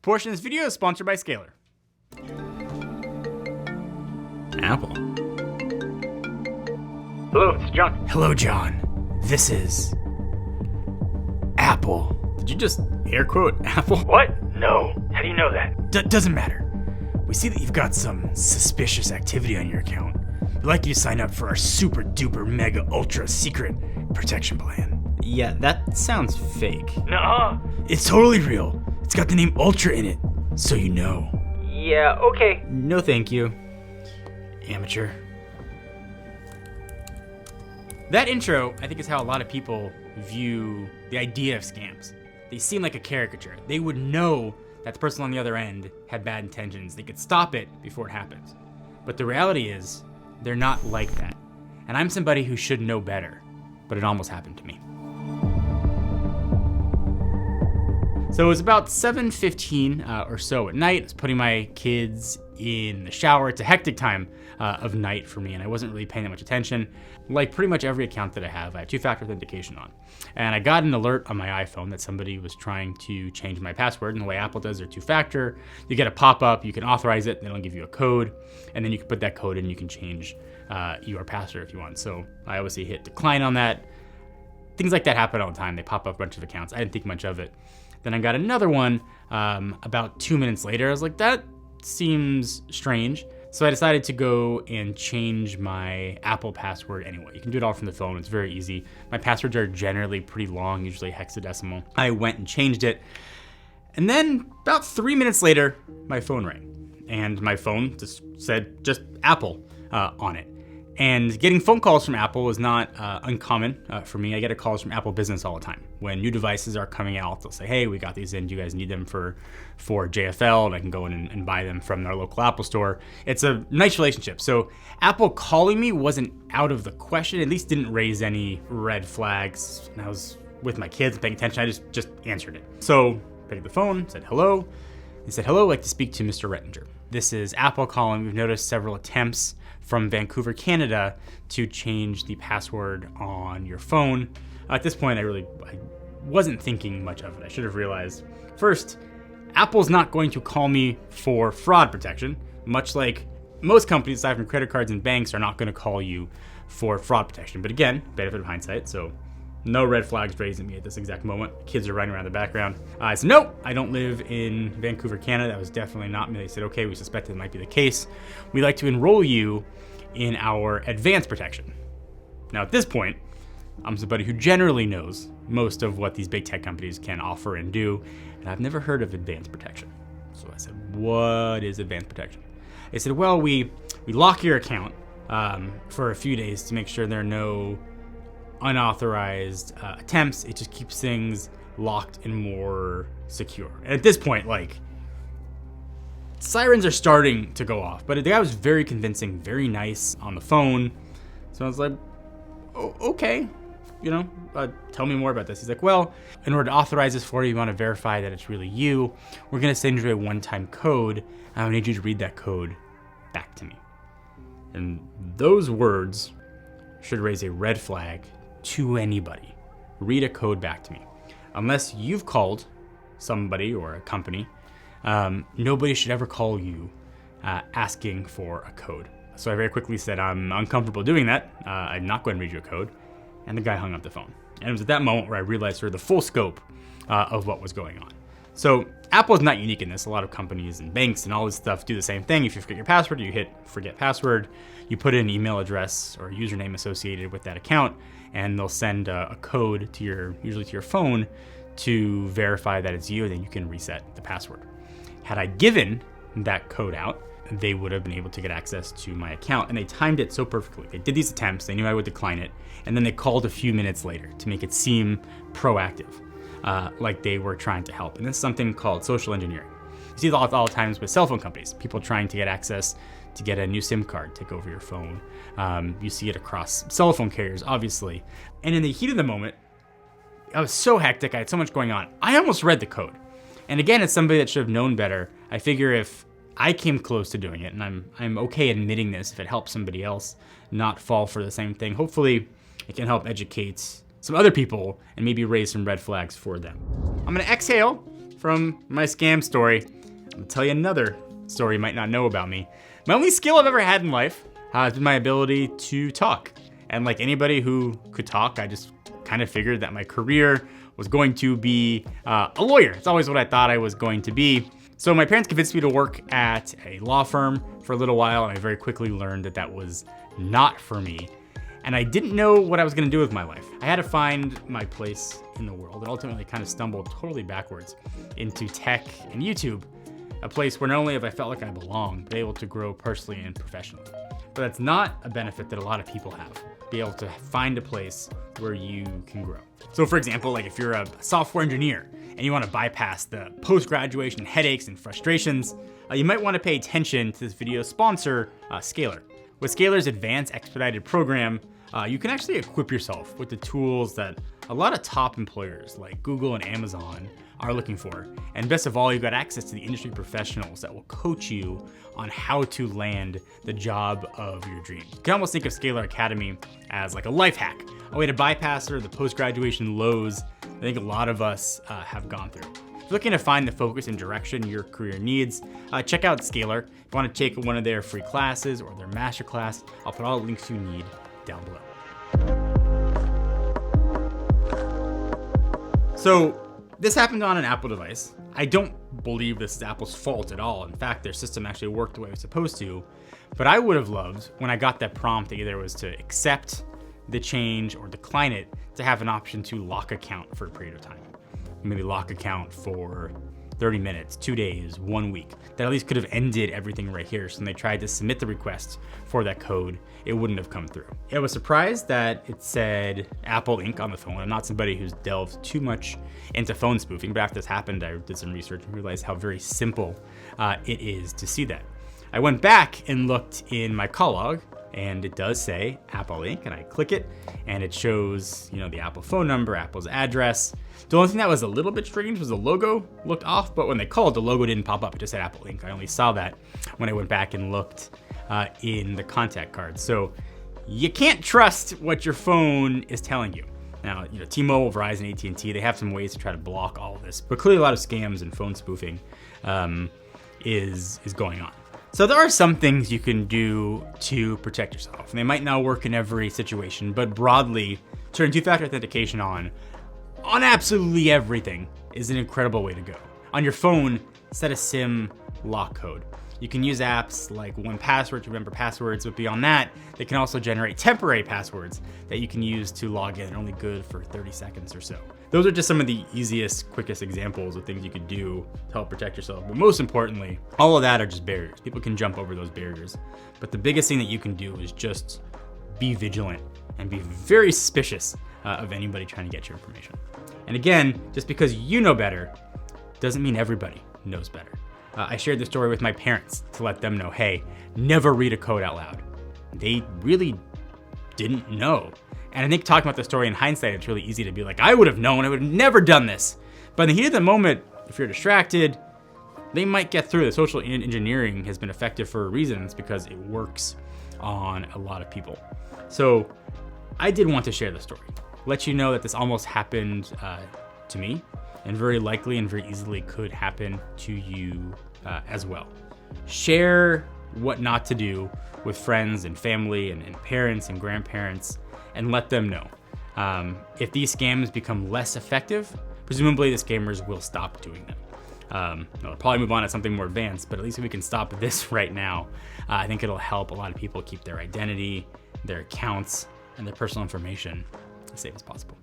portion of this video is sponsored by Scalar. Apple. Hello, it's John. Hello, John. This is Apple. Did you just air quote Apple? What? No. How do you know that? Doesn't matter. We see that you've got some suspicious activity on your account. We'd like you to sign up for our super duper mega ultra secret protection plan. Yeah, that sounds fake. Nuh-uh. It's totally real. It's got the name Ultra in it, so you know. Yeah, okay. No thank you, amateur. That intro, I think, is how a lot of people view the idea of scams. They seem like a caricature. They would know that the person on the other end had bad intentions. They could stop it before it happens. But the reality is, they're not like that. And I'm somebody who should know better, but it almost happened to me. So it was about 7:15 or so at night. I was putting my kids in the shower. It's a hectic time of night for me, and I wasn't really paying that much attention. Like pretty much every account that I have two-factor authentication on. And I got an alert on my iPhone that somebody was trying to change my password. And the way Apple does their two-factor, you get a pop-up, you can authorize it, and it'll give you a code, and then you can put that code in, and you can change your password if you want. So I obviously hit decline on that. Things like that happen all the time. They pop up a bunch of accounts. I didn't think much of it. Then I got another one about 2 minutes later. I was like, that seems strange. So I decided to go and change my Apple password anyway. You can do it all from the phone. It's very easy. My passwords are generally pretty long, usually hexadecimal. I went and changed it. And then about 3 minutes later, my phone rang. And my phone just said just Apple on it. And getting phone calls from Apple is not uncommon for me. I get calls from Apple Business all the time. When new devices are coming out, they'll say, hey, we got these in. Do you guys need them for JFL? And I can go in and buy them from their local Apple store. It's a nice relationship. So Apple calling me wasn't out of the question, at least didn't raise any red flags. And I was with my kids and paying attention. I just answered it. So I picked up the phone, said hello. They said, hello, I'd like to speak to Mr. Rettinger. This is Apple calling. We've noticed several attempts from Vancouver, Canada, to change the password on your phone. At this point, I wasn't thinking much of it. I should have realized. First, Apple's not going to call me for fraud protection, much like most companies, aside from credit cards and banks, are not going to call you for fraud protection. But again, benefit of hindsight, so no red flags raised at me at this exact moment. Kids are running around the background. I said, nope, I don't live in Vancouver, Canada. That was definitely not me. They said, okay, we suspected it might be the case. We'd like to enroll you in our advanced protection. Now at this point, I'm somebody who generally knows most of what these big tech companies can offer and do, and I've never heard of advanced protection. So I said, what is advanced protection? They said, well, we lock your account for a few days to make sure there are no unauthorized attempts. It just keeps things locked and more secure. And at this point, like, sirens are starting to go off, but the guy was very convincing, very nice on the phone. So I was like, oh, okay, tell me more about this. He's like, well, in order to authorize this for you, you want to verify that it's really you. We're going to send you a one-time code. I need you to read that code back to me. And those words should raise a red flag to anybody. Read a code back to me. Unless you've called somebody or a company, nobody should ever call you asking for a code. So I very quickly said, I'm uncomfortable doing that. I'm not going to read you a code. And the guy hung up the phone. And it was at that moment where I realized sort of the full scope of what was going on. So Apple is not unique in this. A lot of companies and banks and all this stuff do the same thing. If you forget your password, you hit forget password. You put in an email address or username associated with that account, and they'll send a code to usually to your phone to verify that it's you, and then you can reset the password. Had I given that code out, they would have been able to get access to my account, and they timed it so perfectly. They did these attempts, they knew I would decline it, and then they called a few minutes later to make it seem proactive, like they were trying to help. And this is something called social engineering. You see it all the times with cell phone companies, people trying to get access to get a new SIM card, take over your phone. You see it across cell phone carriers, obviously. And in the heat of the moment, I was so hectic, I had so much going on, I almost read the code. And again, it's somebody that should have known better. I figure if I came close to doing it, and I'm okay admitting this if it helps somebody else not fall for the same thing, hopefully it can help educate some other people and maybe raise some red flags for them. I'm gonna exhale for from my scam story, I'm gonna tell you another story you might not know about me. My only skill I've ever had in life has been my ability to talk. And like anybody who could talk, I just kind of figured that my career was going to be a lawyer. It's always what I thought I was going to be. So my parents convinced me to work at a law firm for a little while, and I very quickly learned that that was not for me. And I didn't know what I was gonna do with my life. I had to find my place in the world, and ultimately kind of stumbled totally backwards into tech and YouTube, a place where not only have I felt like I belong, but able to grow personally and professionally. But that's not a benefit that a lot of people have, be able to find a place where you can grow. So for example, like if you're a software engineer and you wanna bypass the post-graduation headaches and frustrations, you might wanna pay attention to this video's sponsor, Scalar. With Scalar's advanced expedited program, you can actually equip yourself with the tools that a lot of top employers like Google and Amazon are looking for. And best of all, you've got access to the industry professionals that will coach you on how to land the job of your dreams. You can almost think of Scalar Academy as like a life hack, a way to bypass the post-graduation lows I think a lot of us have gone through. If you're looking to find the focus and direction your career needs, check out Scalar. If you want to take one of their free classes or their masterclass, I'll put all the links you need down below. So this happened on an Apple device. I don't believe this is Apple's fault at all. In fact, their system actually worked the way it was supposed to. But I would have loved, when I got that prompt, that either was to accept the change or decline it, to have an option to lock account for a period of time. Maybe lock account for 30 minutes, 2 days, 1 week. That at least could have ended everything right here. So when they tried to submit the request for that code, it wouldn't have come through. I was surprised that it said Apple Inc. on the phone. I'm not somebody who's delved too much into phone spoofing, but after this happened, I did some research and realized how very simple it is to see that. I went back and looked in my call log, and it does say Apple Inc. and I click it and it shows, the Apple phone number, Apple's address. The only thing that was a little bit strange was the logo looked off, but when they called, the logo didn't pop up. It just said Apple Inc. I only saw that when I went back and looked in the contact card. So you can't trust what your phone is telling you. Now, T-Mobile, Verizon, AT&T, they have some ways to try to block all of this, but clearly a lot of scams and phone spoofing is going on. So there are some things you can do to protect yourself. And they might not work in every situation, but broadly, turn two-factor authentication on absolutely everything is an incredible way to go. On your phone, set a SIM lock code. You can use apps like 1Password to remember passwords, but beyond that, they can also generate temporary passwords that you can use to log in. They're only good for 30 seconds or so. Those are just some of the easiest, quickest examples of things you could do to help protect yourself. But most importantly, all of that are just barriers. People can jump over those barriers. But the biggest thing that you can do is just be vigilant and be very suspicious of anybody trying to get your information. And again, just because you know better doesn't mean everybody knows better. I shared this story with my parents to let them know, hey, never read a code out loud. They really didn't know. And I think talking about the story in hindsight, it's really easy to be like, I would have known, I would have never done this. But in the heat of the moment, if you're distracted, they might get through. The social engineering has been effective for reasons because it works on a lot of people. So I did want to share the story, let you know that this almost happened to me, and very likely and very easily could happen to you as well. Share what not to do with friends and family and parents and grandparents, and let them know. If these scams become less effective, presumably the scammers will stop doing them. They'll probably move on to something more advanced, but at least if we can stop this right now, I think it'll help a lot of people keep their identity, their accounts, and their personal information as safe as possible.